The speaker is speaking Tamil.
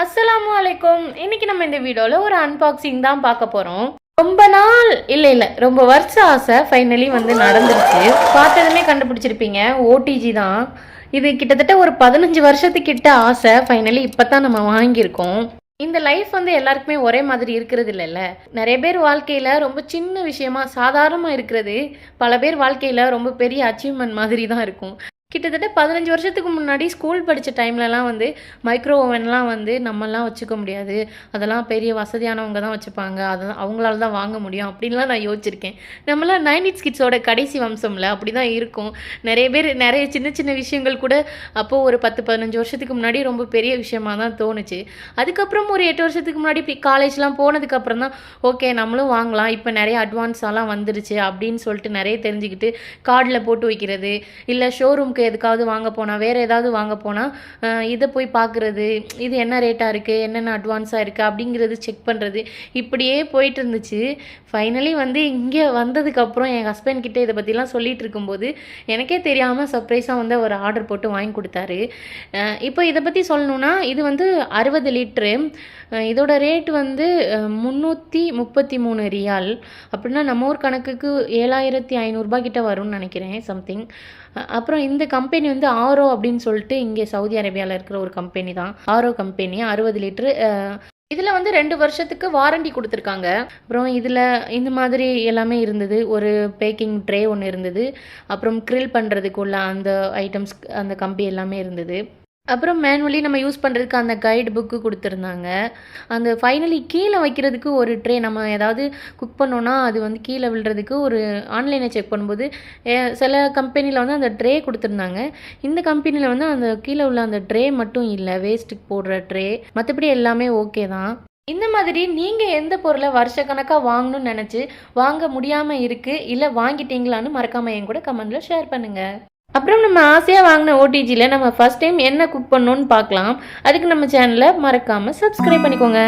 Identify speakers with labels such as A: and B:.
A: அஸ்ஸலாமு அலைக்கும். இன்னைக்கு நம்ம இந்த வீடியோவில் ஒரு அன்பாக்சிங் தான் பார்க்க போகிறோம். ரொம்ப நாள் இல்லை ரொம்ப வருஷ ஆசை ஃபைனலி வந்து நடந்துருச்சு. பார்த்ததுமே கண்டுபிடிச்சிருப்பீங்க, ஓடிஜி தான் இது. கிட்டத்தட்ட ஒரு 15 வருஷத்துக்கிட்ட ஆசை ஃபைனலி இப்போ தான் நம்ம வாங்கியிருக்கோம். இந்த லைஃப் வந்து எல்லாருக்குமே ஒரே மாதிரி இருக்கிறது இல்லைல்ல. நிறைய பேர் வாழ்க்கையில் ரொம்ப சின்ன விஷயமா சாதாரணமாக இருக்கிறது பல பேர் வாழ்க்கையில் ரொம்ப பெரிய அச்சீவ்மெண்ட் மாதிரி தான் இருக்கும். கிட்டத்தட்ட 15 வருஷத்துக்கு முன்னாடி ஸ்கூல் படித்த டைம்லலாம் வந்து மைக்ரோ ஓவன்லாம் வந்து நம்மலாம் வச்சுக்க முடியாது. அதெல்லாம் பெரிய வசதியானவங்க தான் வச்சுப்பாங்க. அதெல்லாம் அவங்களால தான் வாங்க முடியும் அப்படின்லாம் நான் யோசிச்சிருக்கேன். நம்மளாம் 90s கிட்ஸோட கடைசி வம்சம்ல அப்படி தான் இருக்கும். நிறைய பேர் நிறைய சின்ன சின்ன விஷயங்கள் கூட அப்போது ஒரு 10-15 வருஷத்துக்கு முன்னாடி ரொம்ப பெரிய விஷயமா தான் தோணுச்சு. அதுக்கப்புறம் ஒரு 8 வருஷத்துக்கு முன்னாடி காலேஜ்லாம் போனதுக்கப்புறம் தான் ஓகே நம்மளும் வாங்கலாம், இப்போ நிறைய அட்வான்ஸாலாம் வந்துருச்சு அப்படின்னு சொல்லிட்டு நிறைய தெரிஞ்சுக்கிட்டு கார்டில் போட்டு வைக்கிறது, இல்லை ஷோரூம் எதுக்காவது வாங்க போனால் வேறு ஏதாவது வாங்க போனால் இதை போய் பார்க்குறது, இது என்ன ரேட்டாக இருக்குது, என்னென்ன அட்வான்ஸாக இருக்குது அப்படிங்கிறது செக் பண்ணுறது, இப்படியே போயிட்டு இருந்துச்சு. ஃபைனலி வந்து இங்கே வந்ததுக்கப்புறம் என் ஹஸ்பண்ட் கிட்டே இதை பற்றிலாம் சொல்லிகிட்டு இருக்கும்போது எனக்கே தெரியாமல் சர்ப்ரைஸாக வந்து ஒரு ஆர்டர் போட்டு வாங்கி கொடுத்தாரு. இப்போ இதை பற்றி சொல்லணுன்னா இது வந்து 60 லிட்ரு. இதோட ரேட் வந்து 333 ரியால். அப்படின்னா நம்ம ஊர் கணக்குக்கு 7500 கிட்ட வரும்னு நினைக்கிறேன் சம்திங். அப்புறம் இந்த கம்பெனி வந்து ஆரோ அப்படின்னு சொல்லிட்டு இங்கே சவுதி அரேபியாவில் இருக்கிற ஒரு கம்பெனி தான். ஆரோ கம்பெனி 60 லிட்ரு. இதில் வந்து 2 வருஷத்துக்கு வாரண்டி கொடுத்துருக்காங்க. அப்புறம் இதில் இந்த மாதிரி எல்லாமே இருந்தது. ஒரு பேக்கிங் ட்ரே ஒன்று இருந்தது. அப்புறம் க்ரில் பண்ணுறதுக்குள்ள அந்த ஐட்டம்ஸ், அந்த கம்பி எல்லாமே இருந்தது. அப்புறம் மேனுவலி நம்ம யூஸ் பண்ணுறதுக்கு அந்த கைடு புக்கு கொடுத்துருந்தாங்க. அந்த ஃபைனலி கீழே வைக்கிறதுக்கு ஒரு ட்ரே, நம்ம ஏதாவது குக் பண்ணோன்னா அது வந்து கீழே விழுறதுக்கு ஒரு ஆன்லைனை செக் பண்ணும்போது சில கம்பெனியில் வந்து அந்த ட்ரே கொடுத்துருந்தாங்க. இந்த கம்பெனியில் வந்து அந்த கீழே உள்ள அந்த ட்ரே மட்டும் இல்லை, வேஸ்ட்டுக்கு போடுற ட்ரே. மற்றபடி எல்லாமே ஓகே தான். இந்த மாதிரி நீங்கள் எந்த பொருளை வருஷக்கணக்காக வாங்கணும்னு நினச்சி வாங்க முடியாமல் இருக்குது, இல்லை வாங்கிட்டீங்களான்னு மறக்காமல் என் கூட கமெண்ட்டில் ஷேர் பண்ணுங்கள். அப்புறம் நம்ம ஆசையாக வாங்கின ஓடிஜியில் நம்ம ஃபஸ்ட் டைம் என்ன குக் பண்ணணும்னு பார்க்கலாம். அதுக்கு நம்ம சேனலை மறக்காமல் சப்ஸ்கிரைப் பண்ணிக்கோங்க.